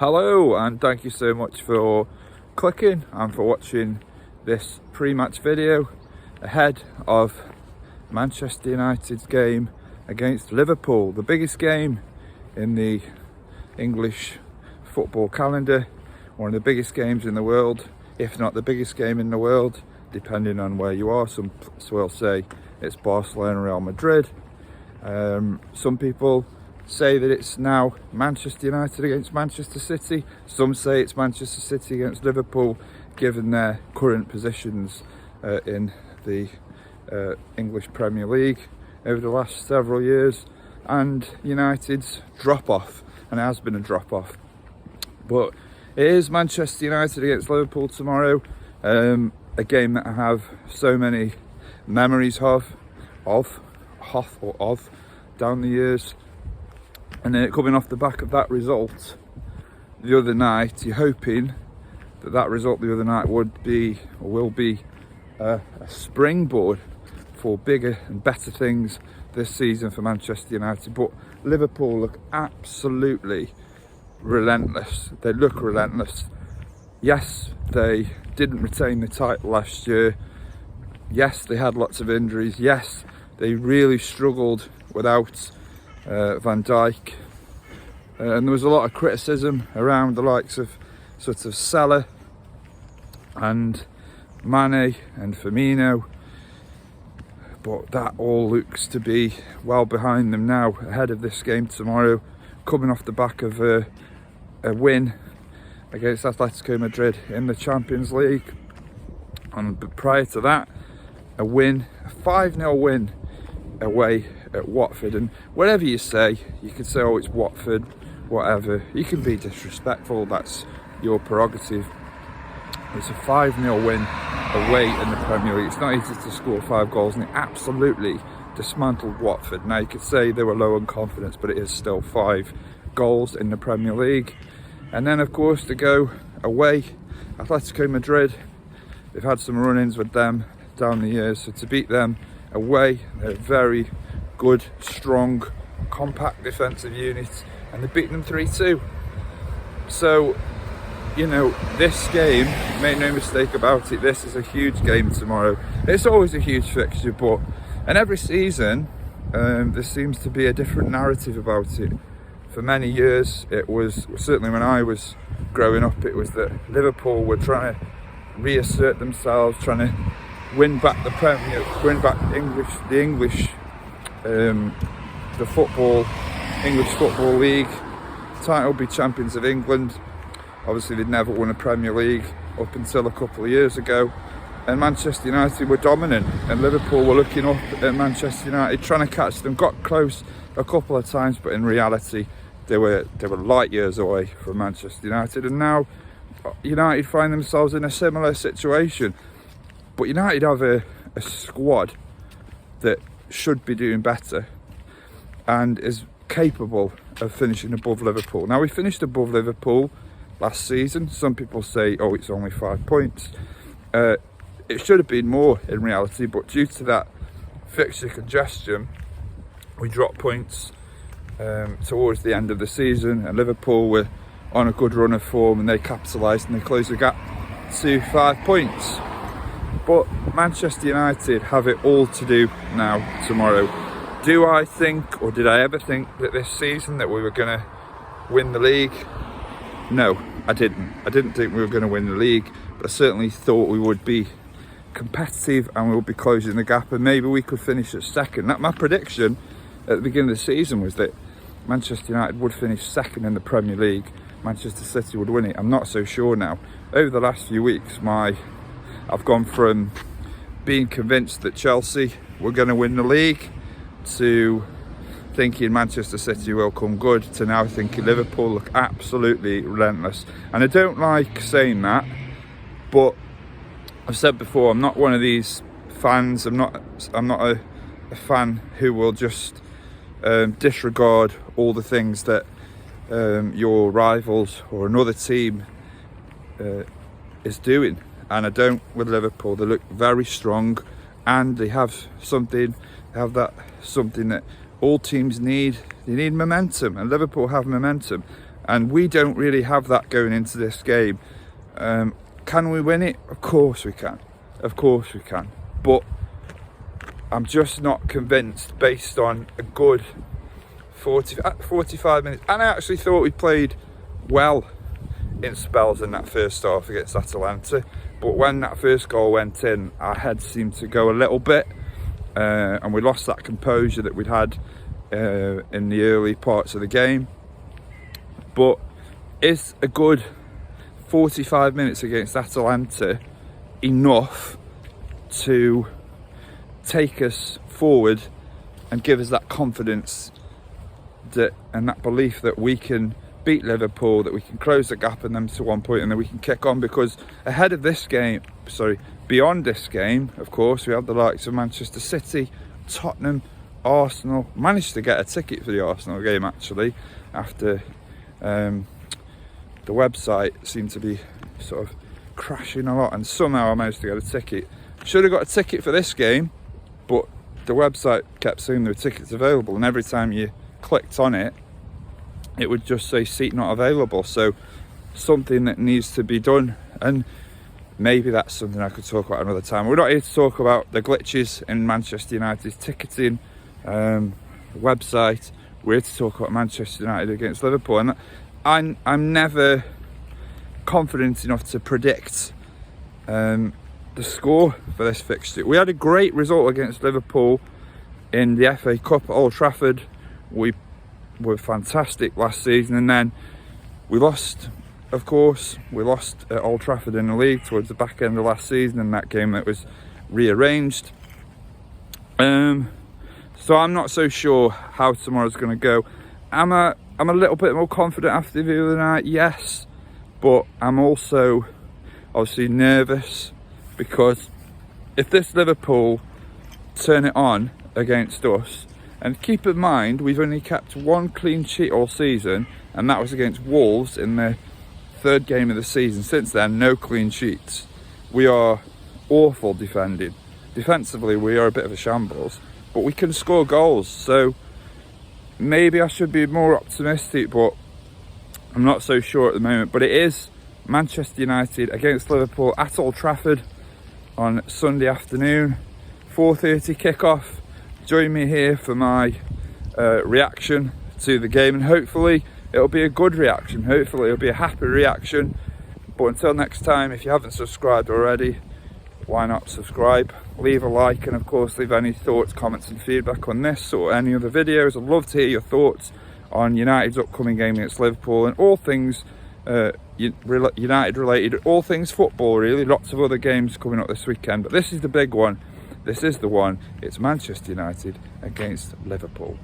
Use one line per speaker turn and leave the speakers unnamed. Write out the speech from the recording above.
Hello, and thank you so much for clicking and for watching this pre-match video ahead of Manchester United's game against Liverpool, the biggest game in the English football calendar, one of the biggest games in the world, if not the biggest game in the world, depending on where you are. Some will say it's Barcelona, Real Madrid. Some people say that it's now Manchester United against Manchester City. Some say it's Manchester City against Liverpool, given their current positions in the English Premier League over the last several years, and United's drop off, and it has been a drop off. But it is Manchester United against Liverpool tomorrow, a game that I have so many memories of down the years. And then coming off the back of that result the other night, you're hoping that result the other night would be, or will be, a springboard for bigger and better things this season for Manchester United. But Liverpool look absolutely relentless. They look relentless. Yes, they didn't retain the title last year. Yes, they had lots of injuries. Yes, they really struggled without Van Dijk, and there was a lot of criticism around the likes of sort of Salah and Mane and Firmino, but that all looks to be well behind them now ahead of this game tomorrow, coming off the back of a win against Atletico Madrid in the Champions League, and prior to that a 5-0 win away at Watford. And whatever you say, you can say, oh, it's Watford, whatever. You can be disrespectful, that's your prerogative. It's a 5-0 win away in the Premier League. It's not easy to score 5 goals, and it absolutely dismantled Watford. Now, you could say they were low on confidence, but it is still 5 goals in the Premier League. And then, of course, to go away, Atletico Madrid, they've had some run-ins with them down the years, so to beat them away, they're a very good, strong, compact defensive unit, and they've beaten them 3-2. So, you know, this game, make no mistake about it, this is a huge game tomorrow. It's always a huge fixture, and every season there seems to be a different narrative about it. For many years, it was, certainly when I was growing up, it was that Liverpool were trying to reassert themselves, trying to win back the Premier, win back the English Football League title, be champions of England. Obviously, they'd never won a Premier League up until a couple of years ago, and Manchester United were dominant, and Liverpool were looking up at Manchester United, trying to catch them. Got close a couple of times, but in reality, they were light years away from Manchester United. And now United find themselves in a similar situation. But United have a squad that should be doing better and is capable of finishing above Liverpool. Now, we finished above Liverpool last season. Some people say, oh, it's only 5 points. It should have been more in reality, but due to that fixture congestion, we dropped points towards the end of the season, and Liverpool were on a good run of form, and they capitalised and they closed the gap to 5 points. But Manchester United have it all to do now tomorrow. Do I think, or did I ever think that this season that we were going to win the league? No, I didn't. I didn't think we were going to win the league, but I certainly thought we would be competitive and we would be closing the gap, and maybe we could finish at second. That my prediction at the beginning of the season was that Manchester United would finish second in the Premier League. Manchester City would win it. I'm not so sure now. Over the last few weeks, I've gone from being convinced that Chelsea were going to win the league to thinking Manchester City will come good to now thinking Liverpool look absolutely relentless. And I don't like saying that, but I've said before, I'm not one of these fans. I'm not a fan who will just disregard all the things that your rivals or another team is doing. And I don't with Liverpool. They look very strong, and they have something that all teams need. They need momentum, and Liverpool have momentum. and we don't really have that going into this game. Can we win it? Of course we can. Of course we can. But I'm just not convinced based on a good 45 minutes. And I actually thought we played well in spells in that first half against Atalanta. But when that first goal went in, our head seemed to go a little bit. And we lost that composure that we'd had in the early parts of the game. But is a good 45 minutes against Atalanta enough to take us forward and give us that confidence that and that belief that we can beat Liverpool, that we can close the gap in them to 1 point, and then we can kick on? Because ahead of this game, beyond this game, of course, we have the likes of Manchester City, Tottenham, Arsenal. Managed to get a ticket for the Arsenal game actually, after the website seemed to be sort of crashing a lot, and somehow I managed to get a ticket. Should have got a ticket for this game, but the website kept saying there were tickets available, and every time you clicked on it, it would just say seat not available. So something that needs to be done, and maybe that's something I could talk about another time. We're not here to talk about the glitches in Manchester United's ticketing website. We're here to talk about Manchester United against Liverpool, and I'm never confident enough to predict the score for this fixture. We had a great result against Liverpool in the FA Cup at Old Trafford. We were fantastic last season, and then we lost, of course. We lost at Old Trafford in the league towards the back end of last season in that game that was rearranged. So I'm not so sure how tomorrow's going to go. I'm a little bit more confident after the other night, yes, but I'm also obviously nervous, because if this Liverpool turn it on against us, and keep in mind we've only kept one clean sheet all season, and that was against Wolves in the third game of the season. Since then, no clean sheets. We are awful defending. Defensively, we are a bit of a shambles, but we can score goals. So maybe I should be more optimistic, but I'm not so sure at the moment. But it is Manchester United against Liverpool at Old Trafford on Sunday afternoon, 4:30 kickoff. Join me here for my reaction to the game, and hopefully it'll be a good reaction. Hopefully it'll be a happy reaction. But until next time, if you haven't subscribed already, why not subscribe? Leave a like, and of course leave any thoughts, comments and feedback on this or any other videos. I'd love to hear your thoughts on United's upcoming game against Liverpool, and all things United related, all things football really. Lots of other games coming up this weekend, but this is the big one. This is the one. It's Manchester United against Liverpool.